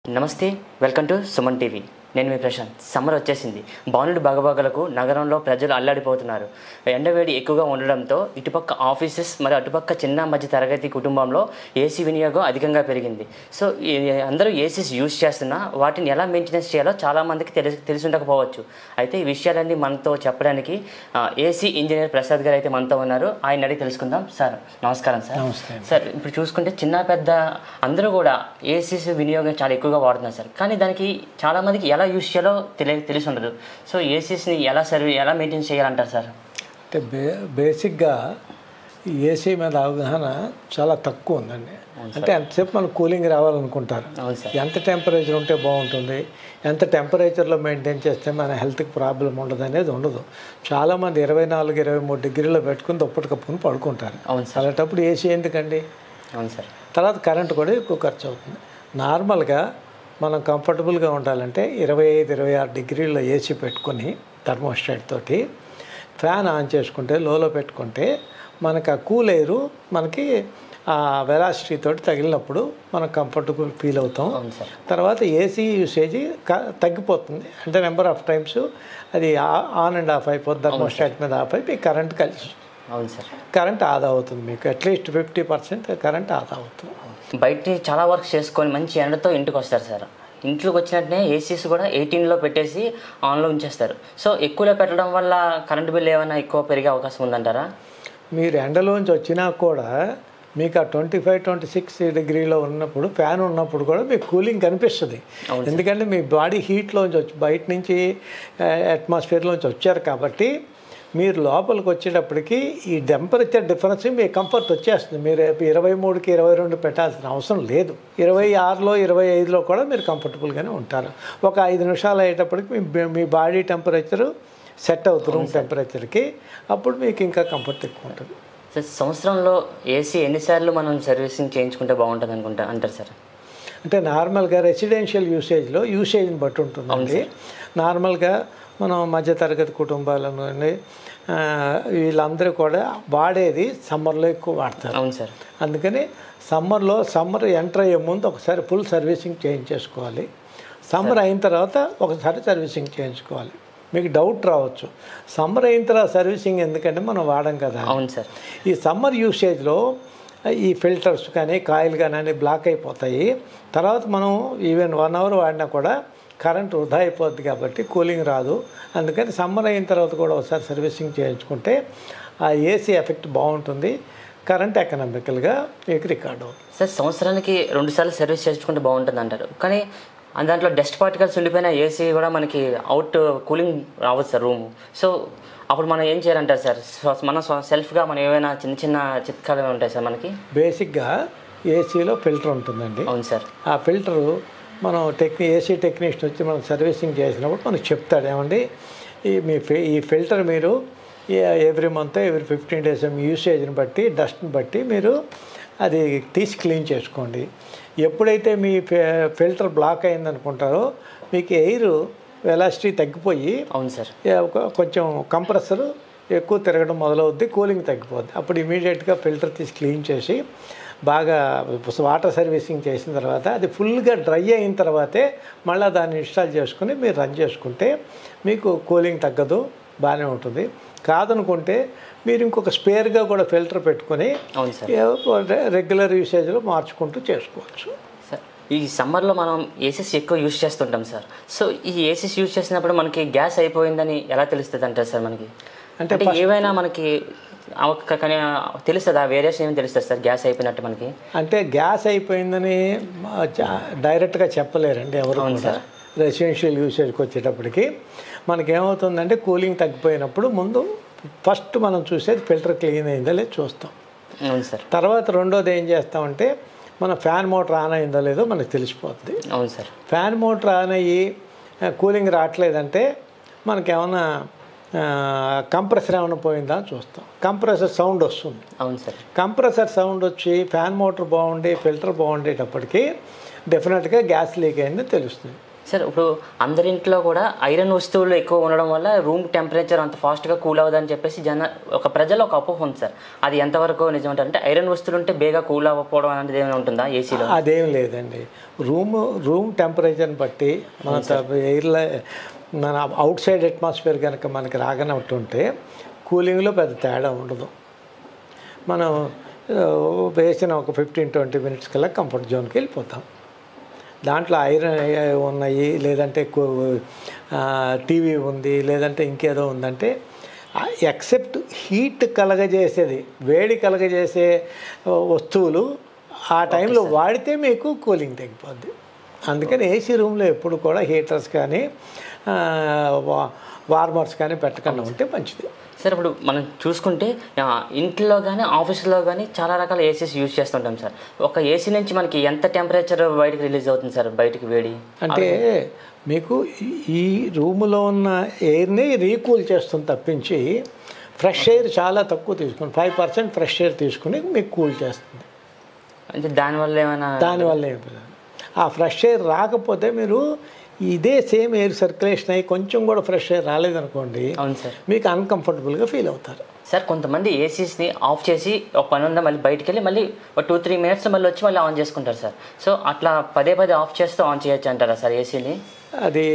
నమస్తే, welcome to Suman TV. నేను మీ Prashanth. Summer వచ్చేసింది. బాణుడి బగబగలకు నగరంలో ప్రజలు అల్లాడిపోతున్నారు. ఎండవేడి ఎక్కువగా ఉండడంతో ఇటుపక్క ఆఫీసెస్ మరియు అటుపక్క చిన్న మధ్య తరగతి కుటుంబంలో ఏసీ వినియోగం అధికంగా పెరిగింది. సో అందరూ ఏసీస్ యూజ్ చేస్తున్నా వాటిని ఎలా మెయింటెనెన్స్ చేయాలో చాలామందికి తెలిసి ఉండకపోవచ్చు. అయితే ఈ విషయాలన్నీ మనతో చెప్పడానికి ఏసీ ఇంజనీర్ ప్రసాద్ గారు అయితే మనతో ఉన్నారు. ఆయన అడిగి తెలుసుకుందాం. సార్ నమస్కారం. సార్ నమస్తే. సార్, ఇప్పుడు చూసుకుంటే చిన్న పెద్ద అందరూ కూడా ఏసీస్ వినియోగం చాలా ఎక్కువగా వాడుతున్నారు సార్. కానీ దానికి చాలామందికి ఎలా యూజ్ చేయాలో తెలిసి ఉండదు. సో ఏసీస్ని ఎలా మెయింటైన్ చేయాలంటారు సార్? అంటే బేసిక్గా ఏసీ మీద అవగాహన చాలా తక్కువ ఉందండి. అంటే ఎంతసేపు మనం కూలింగ్ రావాలనుకుంటారు. ఎంత టెంపరేచర్ ఉంటే బాగుంటుంది, ఎంత టెంపరేచర్లో మెయింటైన్ చేస్తే మన హెల్త్కి ప్రాబ్లం ఉండదు అనేది ఉండదు. చాలామంది 24-23 డిగ్రీలో పెట్టుకుని దుప్పటి కప్పుకుని పడుకుంటారు. అలాంటప్పుడు ఏసీ ఎందుకండి? అవును సార్. తర్వాత కరెంట్ కూడా ఎక్కువ ఖర్చు అవుతుంది. నార్మల్గా మనం కంఫర్టబుల్గా ఉండాలంటే 25-26 డిగ్రీల్లో ఏసీ పెట్టుకొని థర్మోస్టాట్ తోటి ఫ్యాన్ ఆన్ చేసుకుంటే లోలో పెట్టుకుంటే మనకు ఆ కూల్ ఎయిర్ మనకి ఆ వెలాసిటీ తోటి తగిలినప్పుడు మనం కంఫర్టబుల్ ఫీల్ అవుతాం. తర్వాత ఏసీ యూసేజ్ తగ్గిపోతుంది. అంటే నెంబర్ ఆఫ్ టైమ్స్ అది ఆన్ అండ్ ఆఫ్ అయిపోతుంది. థర్మోస్టాట్ మీద ఆఫ్ అయిపోయి కరెంట్ కలిసి అవును సార్, కరెంట్ ఆదా అవుతుంది. మీకు అట్లీస్ట్ 50% కరెంట్ ఆదా అవుతుంది. బయట చాలా వర్క్ చేసుకొని మంచి ఎండతో ఇంటికి వస్తారు సార్. ఇంట్లోకి వచ్చినట్టునే ఏసీస్ కూడా 18లో పెట్టేసి ఆన్లో ఉంచేస్తారు. సో ఎక్కువలో పెట్టడం వల్ల కరెంట్ బిల్ ఏమైనా ఎక్కువ పెరిగే అవకాశం ఉందంటారా? మీరు ఎండలోంచి వచ్చినా కూడా మీకు ఆ 25-26 డిగ్రీలో ఉన్నప్పుడు ఫ్యాన్ ఉన్నప్పుడు కూడా మీకు కూలింగ్ కనిపిస్తుంది. ఎందుకంటే మీ బాడీ హీట్లోంచి వచ్చి బయట నుంచి అట్మాస్ఫియర్లోంచి వచ్చారు కాబట్టి మీరు లోపలికి వచ్చేటప్పటికి ఈ టెంపరేచర్ డిఫరెన్స్ మీ కంఫర్ట్ వచ్చేస్తుంది. మీరు 23కి 22 పెట్టాల్సిన అవసరం లేదు. 26లో 25లో కూడా మీరు కంఫర్టబుల్గానే ఉంటారు. ఒక 5 నిమిషాలు అయ్యేటప్పటికి మీ బాడీ టెంపరేచరు సెట్ అవుతుంది రూమ్ టెంపరేచర్కి. అప్పుడు మీకు ఇంకా కంఫర్ట్ ఎక్కువ ఉంటుంది. సార్, సంవత్సరంలో ఏసీ ఎన్నిసార్లు మనం సర్వీసింగ్ చేయించుకుంటే బాగుంటుంది అంటారు సార్? అంటే నార్మల్గా రెసిడెన్షియల్ యూసేజ్ని బట్టి ఉంటుందండి. నార్మల్గా మనం మధ్యతరగతి కుటుంబాలను వీళ్ళందరూ కూడా వాడేది సమ్మర్లో ఎక్కువ వాడతారు. అవును సార్. అందుకని సమ్మర్ ఎంటర్ అయ్యే ముందు ఒకసారి ఫుల్ సర్వీసింగ్ చేయించేసుకోవాలి. సమ్మర్ అయిన తర్వాత ఒకసారి సర్వీసింగ్ చేయించుకోవాలి. మీకు డౌట్ రావచ్చు, సమ్మర్ అయిన తర్వాత సర్వీసింగ్ ఎందుకంటే మనం వాడం కదా. అవును సార్. ఈ సమ్మర్ యూసేజ్లో ఈ ఫిల్టర్స్ కానీ కాయిల్ కానీ అన్నీ బ్లాక్ అయిపోతాయి. తర్వాత మనం ఈవెన్ 1 అవర్ వాడినా కూడా కరెంట్ వృధా అయిపోద్ది కాబట్టి కూలింగ్ రాదు. అందుకని సమ్మర్ అయిన తర్వాత కూడా ఒకసారి సర్వీసింగ్ చేయించుకుంటే ఆ ఏసీ ఎఫెక్ట్ బాగుంటుంది. కరెంట్ ఎకనామికల్గా మీకు రికార్డ్ అవుతుంది. సార్, సంవత్సరానికి 2 సార్లు సర్వీస్ చేయించుకుంటే బాగుంటుంది అంటారు. కానీ దాంట్లో డస్ట్ పార్టికల్స్ ఉండిపోయిన ఏసీ కూడా మనకి అవుట్ కూలింగ్ రావచ్చు సార్ రూము. సో అప్పుడు మనం ఏం చేయాలంటారు సార్? మన సెల్ఫ్గా మనం ఏమైనా చిన్న చిన్న చిట్కాలు ఉంటాయి సార్ మనకి? బేసిక్గా ఏసీలో ఫిల్టర్ ఉంటుందండి. అవును సార్. ఆ ఫిల్టరు మనం ఏసీ టెక్నీషియన్ వచ్చి మనం సర్వీసింగ్ చేసినప్పుడు మనకు చెప్తాడు, ఏమండి ఈ ఫిల్టర్ మీరు ఎవ్రీ మంత్ ఎవ్రీ 15 days మీ యూసేజ్ని బట్టి డస్ట్ని బట్టి మీరు అది తీసి క్లీన్ చేసుకోండి. ఎప్పుడైతే మీ ఫిల్టర్ బ్లాక్ అయిందనుకుంటారో మీకు ఎయిర్ వెలాసిటీ తగ్గిపోయి అవును సార్ కొంచెం కంప్రెసర్ ఎక్కువ తిరగడం మొదలవుద్ది, కూలింగ్ తగ్గిపోద్ది. అప్పుడు ఇమీడియట్గా ఫిల్టర్ తీసి క్లీన్ చేసి బాగా వాటర్ సర్వీసింగ్ చేసిన తర్వాత అది ఫుల్గా డ్రై అయిన తర్వాతే మళ్ళీ దాన్ని ఇన్స్టాల్ చేసుకుని మీరు రన్ చేసుకుంటే మీకు కూలింగ్ తగ్గదు, బాగానే ఉంటుంది. కాదనుకుంటే మీరు ఇంకొక స్పేర్గా కూడా ఫిల్టర్ పెట్టుకొని రెగ్యులర్ యూసేజ్లో మార్చుకుంటూ చేసుకోవచ్చు. సార్, ఈ సమ్మర్లో మనం ఏసీస్ ఎక్కువ యూజ్ చేస్తుంటాం సార్. సో ఈ ఏసీస్ యూజ్ చేసినప్పుడు మనకి గ్యాస్ అయిపోయిందని ఎలా తెలుస్తుంది అంటారు సార్ మనకి? అంటే ఏవైనా మనకి కానీ తెలుస్తుంది, ఆ వేరియేషన్ ఏమి తెలుస్తుంది సార్ గ్యాస్ అయిపోయినట్టు మనకి? అంటే గ్యాస్ అయిపోయిందని డైరెక్ట్గా చెప్పలేరండి ఎవరు. సార్, రెసిడెన్షియల్ యూసేజ్కి వచ్చేటప్పటికి మనకేమవుతుందంటే కూలింగ్ తగ్గిపోయినప్పుడు ముందు ఫస్ట్ మనం చూసేది ఫిల్టర్ క్లీన్ అయిందో లేదో చూస్తాం. అవును సార్. తర్వాత రెండోది ఏం చేస్తామంటే మన ఫ్యాన్ మోటార్ ఆన్ అయిందో లేదో మనకు తెలిసిపోతుంది. అవును సార్. ఫ్యాన్ మోటార్ ఆన్ అయ్యి కూలింగ్ రావట్లేదంటే మనకేమన్నా కంప్రెసర్ ఏమైనా పోయిందా అని చూస్తాం. కంప్రెసర్ సౌండ్ వస్తుంది. అవును సార్. కంప్రెసర్ సౌండ్ వచ్చి ఫ్యాన్ మోటార్ బాగుండి ఫిల్టర్ బాగుండేటప్పటికి డెఫినెట్గా గ్యాస్ లీక్ అయిందని తెలుస్తుంది. సార్ ఇప్పుడు అందరింట్లో కూడా ఐరన్ వస్తువులు ఎక్కువ ఉండడం వల్ల రూమ్ టెంపరేచర్ అంత ఫాస్ట్గా కూల్ అవ్వదని చెప్పేసి ప్రజలు ఒక అపోహ ఉంది సార్. అది ఎంతవరకు నిజం అంటారు? అంటే ఐరన్ వస్తువులు ఉంటే బేగా కూల్ అవ్వకపోవడం అనేది ఏమైనా ఉంటుందా ఏసీలో? అదేం లేదండి. రూమ్ టెంపరేచర్ని బట్టి మన ఎయిర్లో మన అవుట్ సైడ్ అట్మాస్ఫియర్ కనుక మనకి రాగనట్టుంటే కూలింగ్లో పెద్ద తేడా ఉండదు. మనం వేసిన ఒక 15-20 మినిట్స్ కల్లా కంఫర్ట్ జోన్కి వెళ్ళిపోతాం. దాంట్లో ఐరన్ ఉన్నాయి, లేదంటే టీవీ ఉంది, లేదంటే ఇంకేదో ఉందంటే ఎక్సెప్ట్ హీట్ కలగజేసేది, వేడి కలగజేసే వస్తువులు ఆ టైంలో వాడితే మీకు కూలింగ్ తగ్గిపోద్ది. అందుకని ఏసీ రూమ్లో ఎప్పుడు కూడా హీటర్స్ కానీ వార్మర్స్ కానీ పెట్టకుండా ఉంటే మంచిది. సార్ ఇప్పుడు మనం చూసుకుంటే ఇంట్లో కానీ ఆఫీస్లో కానీ చాలా రకాల ఏసీస్ యూజ్ చేస్తుంటాం సార్. ఒక ఏసీ నుంచి మనకి ఎంత టెంపరేచర్ బయటకు రిలీజ్ అవుతుంది సార్, బయటికి వేడి? అంటే మీకు ఈ రూములో ఉన్న ఎయిర్ని రీకూల్ చేస్తుంది తప్పించి ఫ్రెష్ ఎయిర్ చాలా తక్కువ తీసుకుని 5% ఫ్రెష్ ఎయిర్ తీసుకుని మీకు కూల్ చేస్తుంది. అంటే దానివల్ల ఏమైనా? దానివల్ల ఏమి ఆ ఫ్రెష్ ఎయిర్ రాకపోతే మీరు ఇదే సేమ్ ఎయిర్ సర్క్యులేషన్ అయ్యి కొంచెం కూడా ఫ్రెష్ ఎయిర్ రాలేదనుకోండి, అవును సార్, మీకు అన్కంఫర్టబుల్గా ఫీల్ అవుతారు. సార్ కొంతమంది ఏసీస్ని ఆఫ్ చేసి ఒక పని ఉందా మళ్ళీ బయటికి వెళ్ళి మళ్ళీ ఒక 2-3 మినిట్స్ మళ్ళీ వచ్చి మళ్ళీ ఆన్ చేసుకుంటారు సార్. సో అట్లా పదే ఆఫ్ చేస్తూ ఆన్ చేయొచ్చు అంటారా సార్ ఏసీని? అది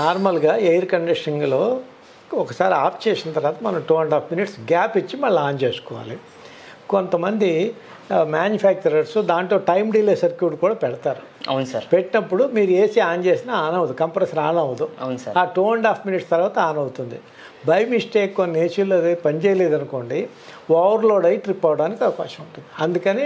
నార్మల్గా ఎయిర్ కండిషనింగ్లో ఒకసారి ఆఫ్ చేసిన తర్వాత మనం 2.5 మినిట్స్ గ్యాప్ ఇచ్చి మళ్ళీ ఆన్ చేసుకోవాలి. కొంతమంది మ్యానుఫ్యాక్చరర్స్ దాంట్లో టైం డిలే సర్క్యూట్ కూడా పెడతారు. అవును సార్. పెట్టినప్పుడు మీరు ఏసీ ఆన్ చేసినా ఆన్ అవ్వదు, కంప్రెసర్ ఆన్ అవ్వదు. అవును సార్. ఆ 2.5 మినిట్స్ తర్వాత ఆన్ అవుతుంది. బై మిస్టేక్ కొన్ని ఏసీలో పనిచేయలేదు అనుకోండి, ఓవర్లోడ్ అయ్యి ట్రిప్ అవడానికి అవకాశం ఉంటుంది. అందుకని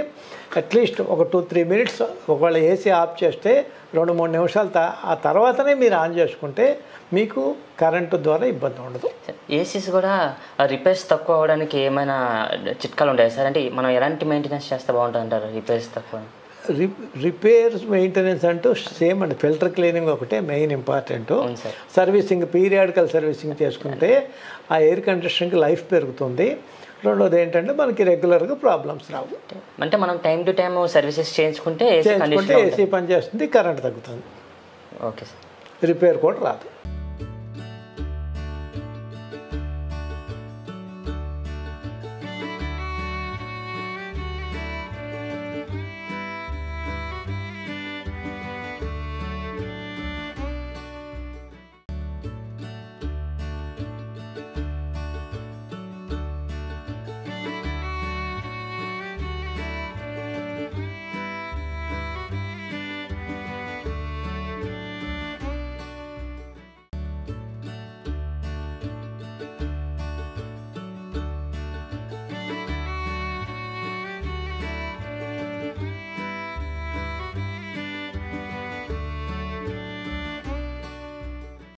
అట్లీస్ట్ ఒక 2-3 మినిట్స్ ఒకవేళ ఏసీ ఆఫ్ చేస్తే 2-3 నిమిషాలు ఆ తర్వాతనే మీరు ఆన్ చేసుకుంటే మీకు కరెంటు ద్వారా ఇబ్బంది ఉండదు. ఏసీస్ కూడా రిపేర్స్ తక్కువ అవ్వడానికి ఏమైనా చిట్కాలు ఉంటాయి సార్? అంటే మనం ఎలాంటి మెయింటెనెన్స్ చేస్తే బాగుంటుంది అంటారు రిపేర్స్ తక్కువ? రిపేర్స్ మెయింటెనెన్స్ అంటూ సేమ్ అండి, ఫిల్టర్ క్లీనింగ్ ఒకటే main important. Servicing periodical servicing చేసుకుంటే ఆ ఎయిర్ కండిషనింగ్కి లైఫ్ పెరుగుతుంది. రెండోది ఏంటంటే మనకి రెగ్యులర్గా ప్రాబ్లమ్స్ రావు. అంటే మనం టైం టు టైం సర్వీసెస్ చేయించుకుంటే ఏసీ పనిచేస్తుంది, కరెంట్ తగ్గుతుంది, ఓకే సార్. రిపేర్ కూడా రాదు.